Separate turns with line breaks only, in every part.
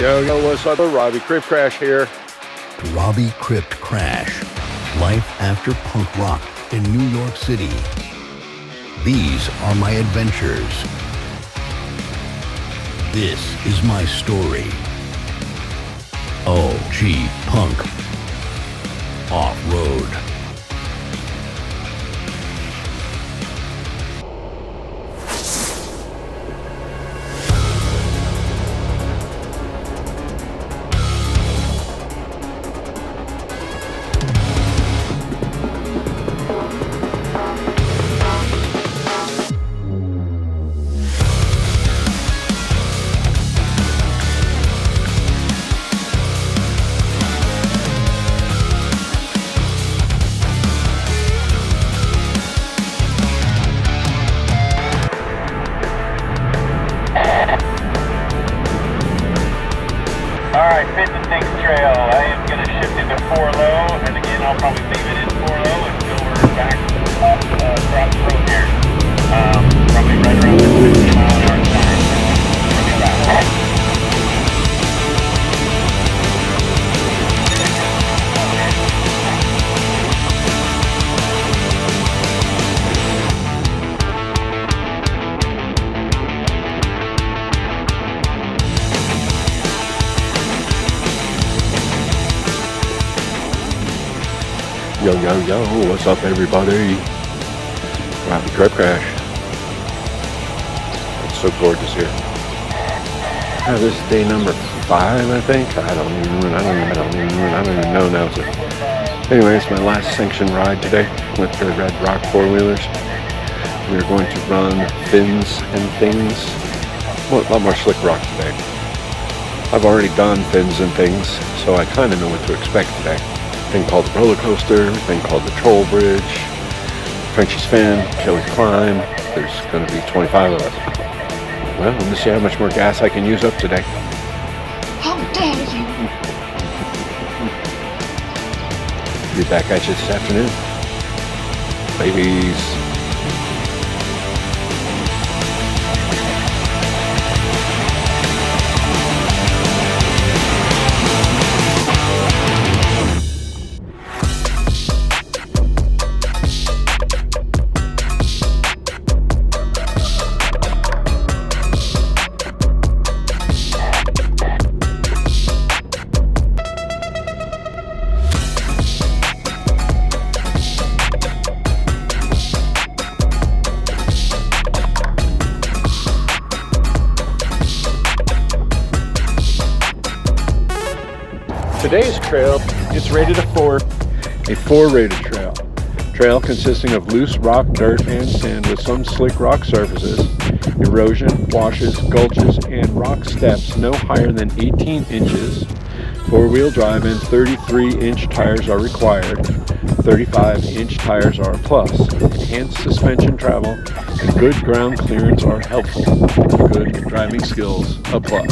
Yo, what's up? Robbie Crypt Crash here.
Robbie Crypt Crash. Life after punk rock in New York City. These are my adventures. This is my story. OG Punk. Off-road.
Alright, Fits and Things Trail. I am going to shift into 4 low, and again, I'll probably leave it in 4 low until we're back across the road here. Probably right around the 50 mile an hour time. We'll be back.
Yo, what's up, everybody? Robbie Crypt Crash. It's so gorgeous here. This is day number 5, I think. I don't even know now. So, anyway, it's my last sanctioned ride today with the Red Rock 4-wheelers. We're going to run fins and things. Well, a lot more Slickrock today. I've already done fins and things, so I kind of know what to expect today. Thing called the roller coaster, thing called the troll bridge, Frenchie's Fin, Kelly's Climb. There's going to be 25 of us. Well, let me see how much more gas I can use up today.
How dare you!
Be back at you this afternoon. Ladies. Today's trail is rated a 4 rated trail. Trail consisting of loose rock, dirt, and sand with some slick rock surfaces, erosion, washes, gulches, and rock steps no higher than 18 inches. 4-wheel drive and 33-inch tires are required. 35-inch tires are a plus. Enhanced suspension travel and good ground clearance are helpful. Good driving skills a plus.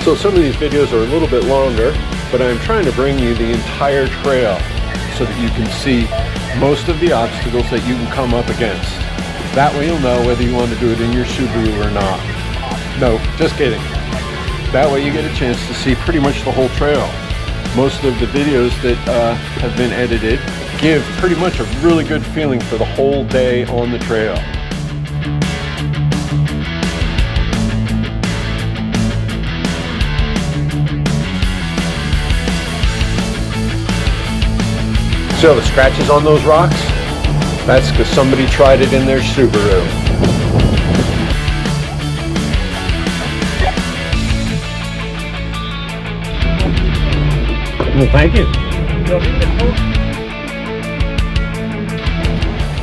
So some of these videos are a little bit longer, but I'm trying to bring you the entire trail so that you can see most of the obstacles that you can come up against. That way you'll know whether you want to do it in your Subaru or not. No, just kidding. That way you get a chance to see pretty much the whole trail. Most of the videos that have been edited give pretty much a really good feeling for the whole day on the trail. See all the scratches on those rocks? That's because somebody tried it in their Subaru. Well, thank you.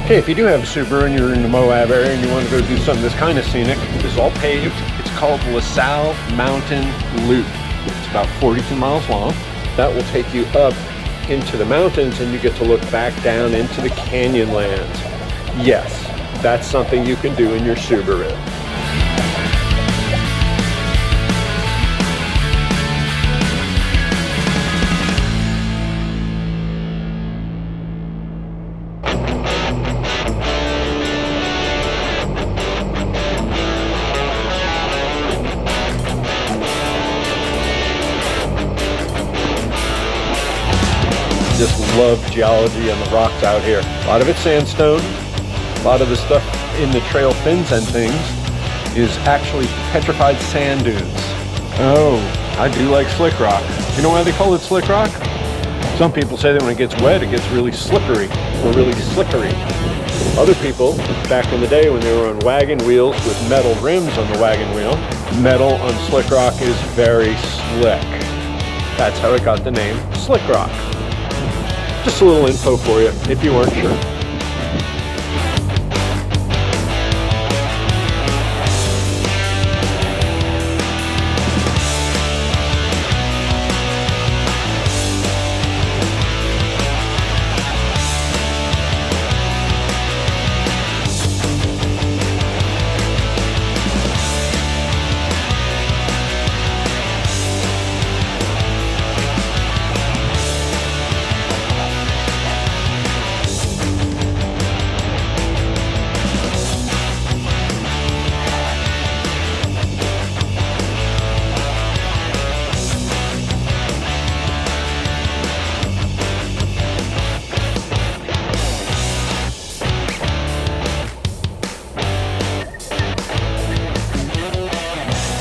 Okay, if you do have a Subaru and you're in the Moab area and you want to go do something that's kind of scenic, this is all paved. It's called LaSalle Mountain Loop. It's about 42 miles long. That will take you up into the mountains and you get to look back down into the canyon lands. Yes, that's something you can do in your Subaru. Just love geology and the rocks out here. A lot of it's sandstone. A lot of the stuff in the trail fins and things is actually petrified sand dunes. Oh, I do like Slickrock. You know why they call it Slickrock? Some people say that when it gets wet, it gets really slippery or really slickery. Other people, back in the day when they were on wagon wheels with metal rims on the wagon wheel, metal on Slickrock is very slick. That's how it got the name Slickrock. Just a little info for you, if you weren't sure.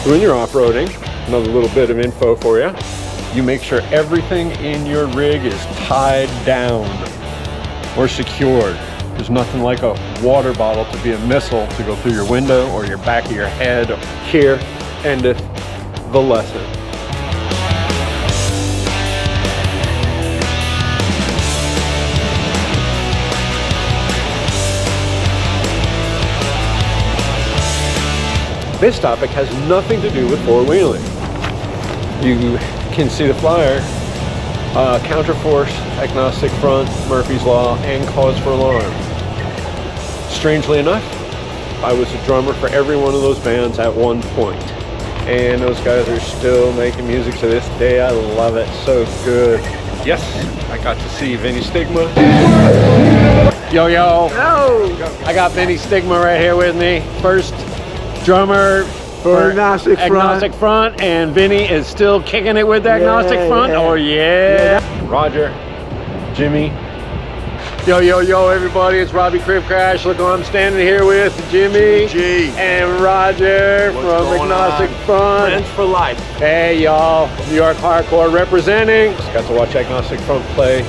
When you're off-roading, another little bit of info for you. You make sure everything in your rig is tied down or secured. There's nothing like a water bottle to be a missile to go through your window or your back of your head. Here endeth the lesson. This topic has nothing to do with four-wheeling. You can see the flyer, counterforce, agnostic front, Murphy's Law, and cause for alarm. Strangely enough, I was a drummer for every one of those bands at one point. And those guys are still making music to this day. I love it, so good. Yes, I got to see Vinny Stigma. Yo, yo. No. I got Vinny Stigma right here with me. First drummer for Agnostic Front, and Vinny is still kicking it with the Agnostic Front. Yeah. Oh yeah. Roger, Jimmy. Yo, yo, yo, everybody, it's Robbie Crib Crash. Look who I'm standing here with, Jimmy and Roger from Agnostic Front.
Friends for life.
Hey, y'all, New York Hardcore representing. Just got to watch Agnostic Front play.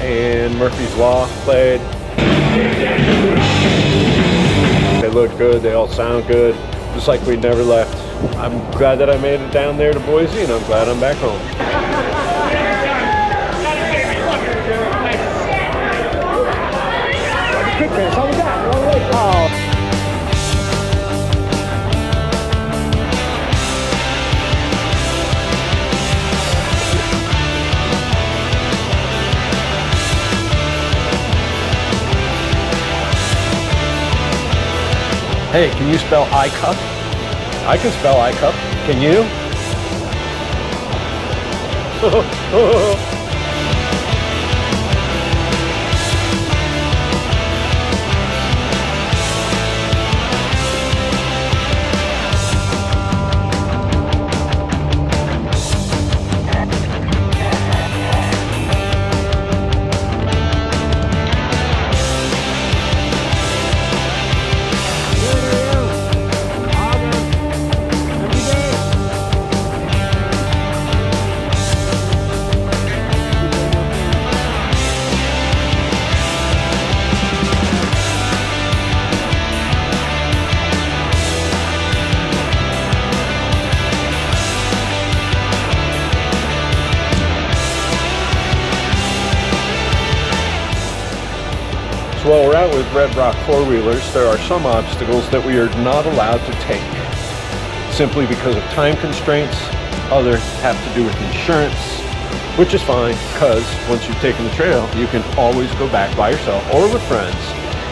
And Murphy's Law played. They look good, they all sound good, just like we never left. I'm glad that I made it down there to Boise, and I'm glad I'm back home. Hey, can you spell iCup? I can spell iCup. Can you? Well, we're out with Red Rock four-wheelers. There are some obstacles that we are not allowed to take simply because of time constraints. Others have to do with insurance, which is fine because once you've taken the trail, you can always go back by yourself or with friends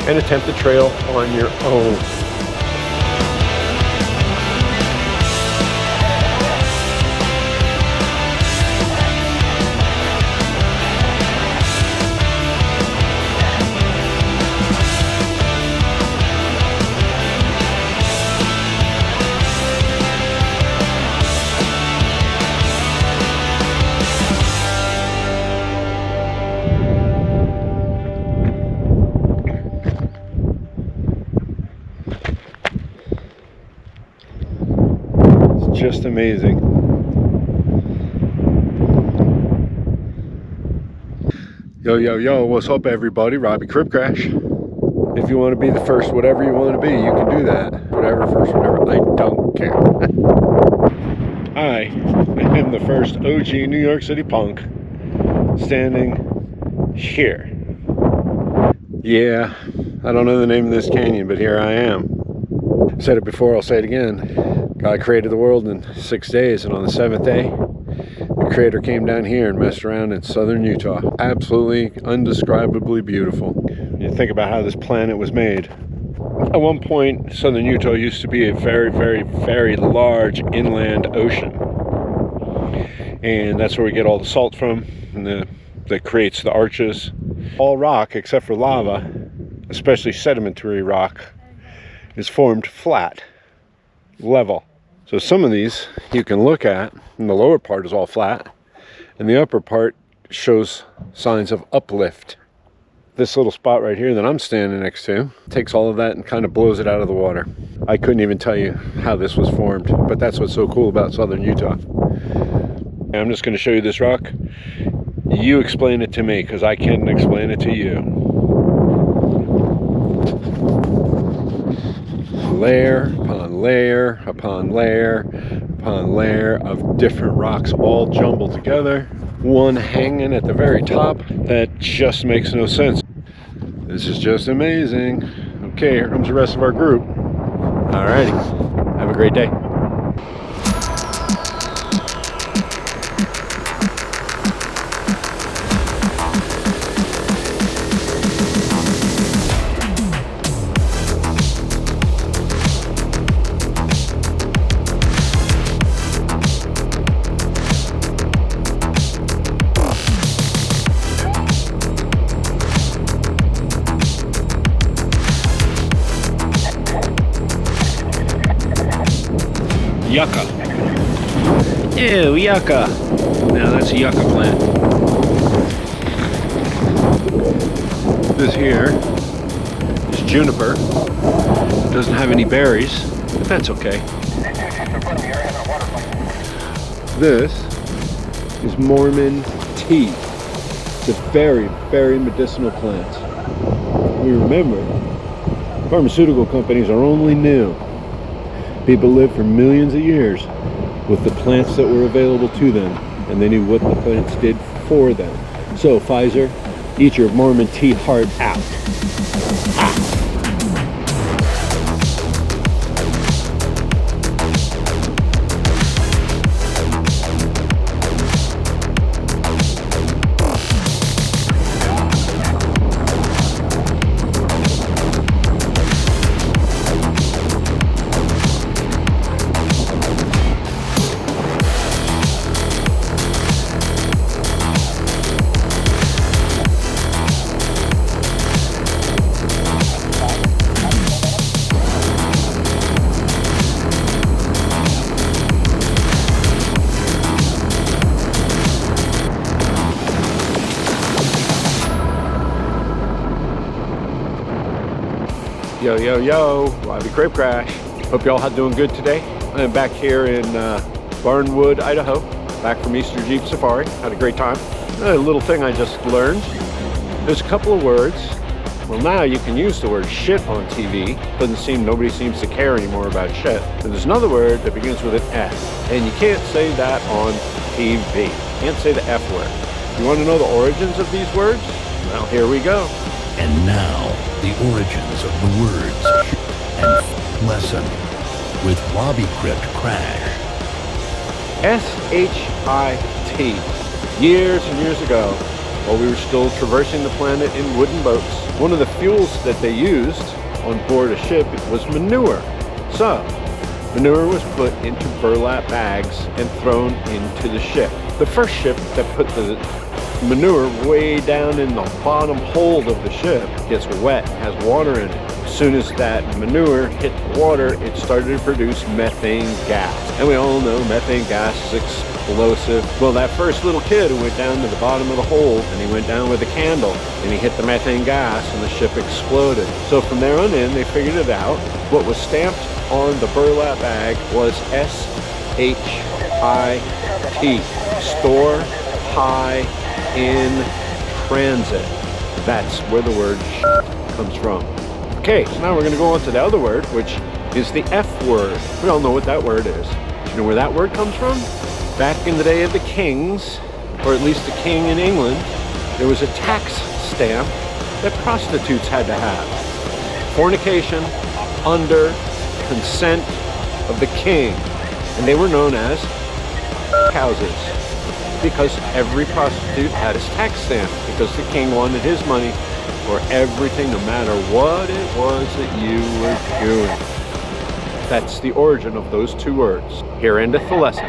and attempt the trail on your own. Just amazing. Yo, what's up everybody? Robbie Crib Crash. If you want to be the first whatever you want to be, you can do that. Whatever, first whatever, I don't care. I am the first OG New York City punk standing here. Yeah, I don't know the name of this canyon, but here I am. I've said it before, I'll say it again. God created the world in 6 days, and on the 7th day, the Creator came down here and messed around in southern Utah. Absolutely, undescribably beautiful. You think about how this planet was made. At one point, southern Utah used to be a very, very, very large inland ocean. And that's where we get all the salt from, and that creates the arches. All rock, except for lava, especially sedimentary rock, is formed flat, level. So some of these you can look at, and the lower part is all flat, and the upper part shows signs of uplift. This little spot right here that I'm standing next to takes all of that and kind of blows it out of the water. I couldn't even tell you how this was formed, but that's what's so cool about southern Utah. And I'm just going to show you this rock. You explain it to me, because I can't explain it to you. Layer upon layer upon layer upon layer of different rocks all jumbled together, one hanging at the very top. That just makes no sense. This is just amazing. Okay, here comes the rest of our group. Alrighty, have a great day. Yucca. Ew, yucca. Now that's a yucca plant. This here is juniper. It doesn't have any berries, but that's okay. This is Mormon tea. It's a very, very medicinal plant. We remember, pharmaceutical companies are only new. People lived for millions of years with the plants that were available to them, and they knew what the plants did for them. So Pfizer, eat your Mormon tea heart out. Yo, Robbie Crib Crash. Hope y'all are doing good today. I'm back here in Barnwood, Idaho, back from Easter Jeep Safari. Had a great time. A little thing I just learned. There's a couple of words. Well, now you can use the word shit on TV. Nobody seems to care anymore about shit. But there's another word that begins with an S, and you can't say that on TV. You can't say the F word. You want to know the origins of these words? Well, here we go.
And now, the origins of the words and lesson with Robbie Crypt Crash.
S-H-I-T. Years and years ago, while we were still traversing the planet in wooden boats, one of the fuels that they used on board a ship was manure. So, manure was put into burlap bags and thrown into the ship. The first ship that put the manure way down in the bottom hold of the ship gets wet, has water in it. As soon as that manure hit the water, it started to produce methane gas. And we all know methane gas is explosive. Well, that first little kid who went down to the bottom of the hold, and he went down with a candle, and he hit the methane gas, and the ship exploded. So from there on in, they figured it out. What was stamped on the burlap bag was S-H-I-T. Store high in transit. That's where the word comes from. Okay, so now we're going to go on to the other word, which is the F word. We all know what that word is. Do you know where that word comes from? Back in the day of the kings, or at least the king in England, there was a tax stamp that prostitutes had to have. Fornication under consent of the king. And they were known as houses, because every prostitute had his tax stamp, because the king wanted his money for everything, no matter what it was that you were doing. That's the origin of those two words. Here endeth the lesson.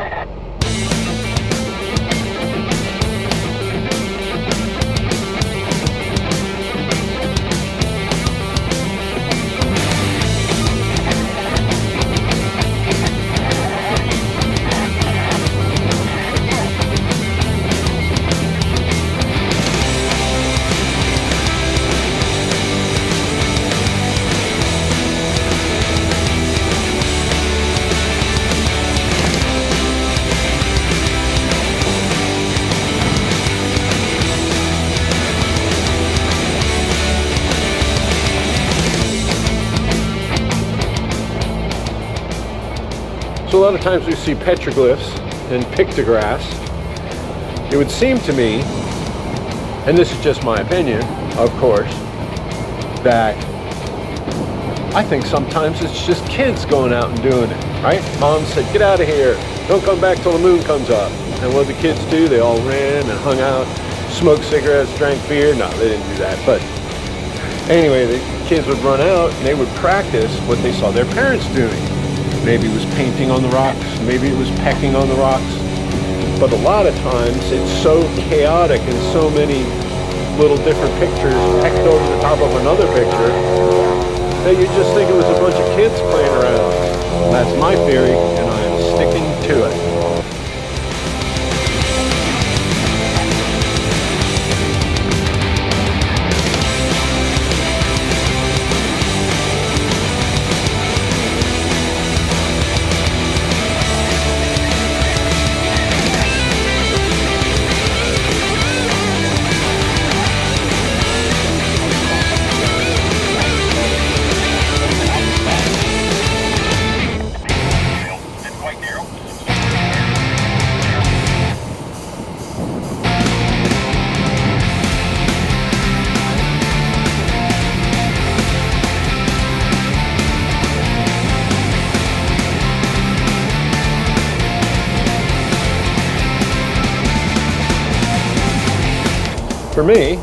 So a lot of times we see petroglyphs and pictographs. It would seem to me, and this is just my opinion, of course, that I think sometimes it's just kids going out and doing it, right? Mom said, get out of here, don't come back till the moon comes up. And what did the kids do? They all ran and hung out, smoked cigarettes, drank beer. No, they didn't do that. But anyway, the kids would run out and they would practice what they saw their parents doing. Maybe it was painting on the rocks, maybe it was pecking on the rocks. But a lot of times it's so chaotic and so many little different pictures pecked over the top of another picture that you just think it was a bunch of kids playing around. That's my theory, and I am sticking to it. For me,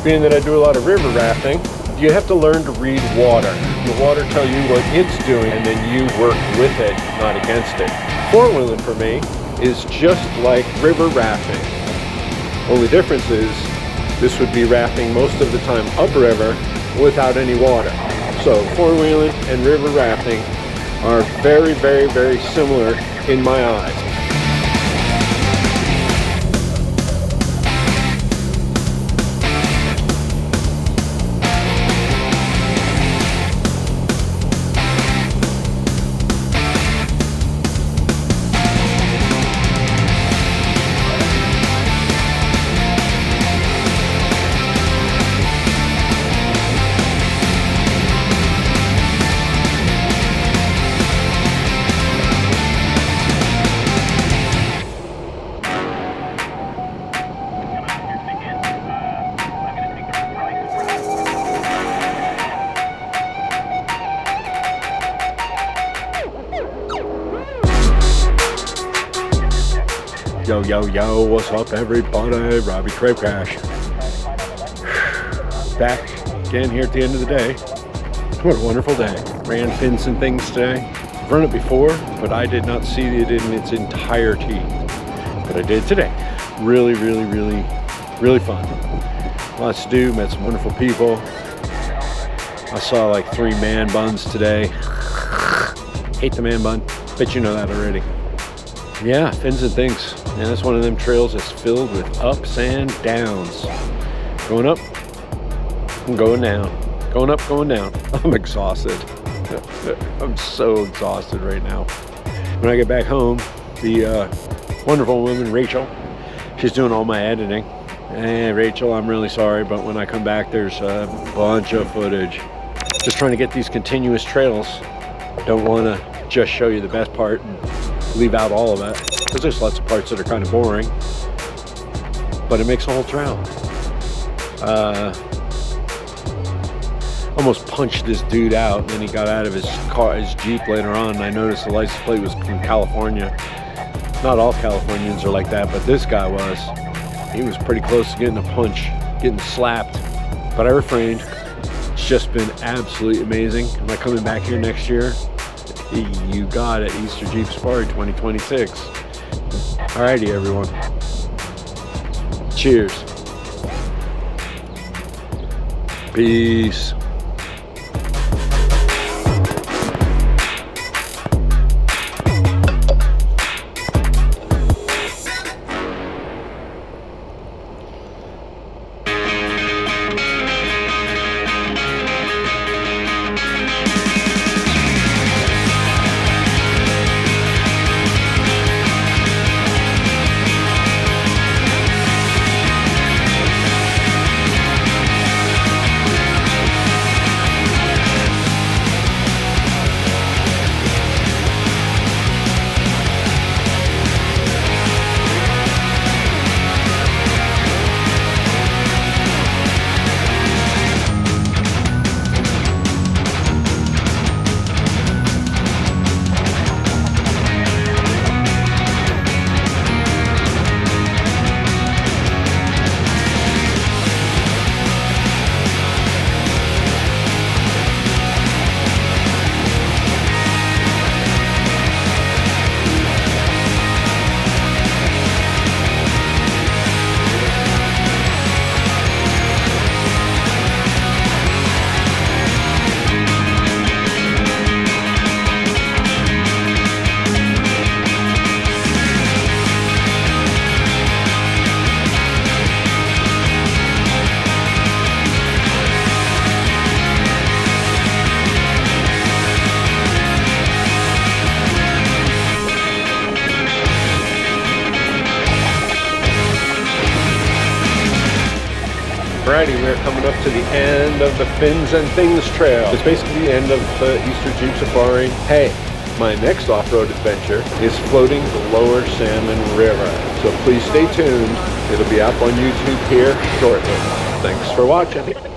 being that I do a lot of river rafting, you have to learn to read water. The water tells you what it's doing, and then you work with it, not against it. Four-wheeling for me is just like river rafting. Only difference is this would be rafting most of the time upriver without any water. So four-wheeling and river rafting are very, very, very similar in my eyes. Yo, yo, yo, what's up everybody? Robbie Crib Crash. Back again here at the end of the day. What a wonderful day. Ran Fins and Things today. I've run it before, but I did not see it in its entirety. But I did today. Really, really, really, really fun. Lots to do, met some wonderful people. I saw like 3 man buns today. Hate the man bun. Bet you know that already. Yeah, Fins and Things. Yeah, that's one of them trails that's filled with ups and downs. Going up, I'm going down. Going up, going down. I'm exhausted. I'm so exhausted right now. When I get back home, the wonderful woman, Rachel, she's doing all my editing. Hey, Rachel, I'm really sorry, but when I come back, there's a bunch of footage. Just trying to get these continuous trails. Don't want to just show you the best part and leave out all of it, because there's lots of parts that are kind of boring, but it makes a whole trail. Almost punched this dude out, and then he got out of his car, his Jeep later on, and I noticed the license plate was from California. Not all Californians are like that, but this guy was. He was pretty close to getting a punch, getting slapped, but I refrained. It's just been absolutely amazing. Am I coming back here next year? You got it, Easter Jeep Safari 2026. Alrighty, everyone. Cheers. Peace. Alrighty, we're coming up to the end of the Fins and Things Trail. It's basically the end of the Easter Jeep Safari. Hey, my next off-road adventure is floating the Lower Salmon River. So please stay tuned. It'll be up on YouTube here shortly. Thanks for watching.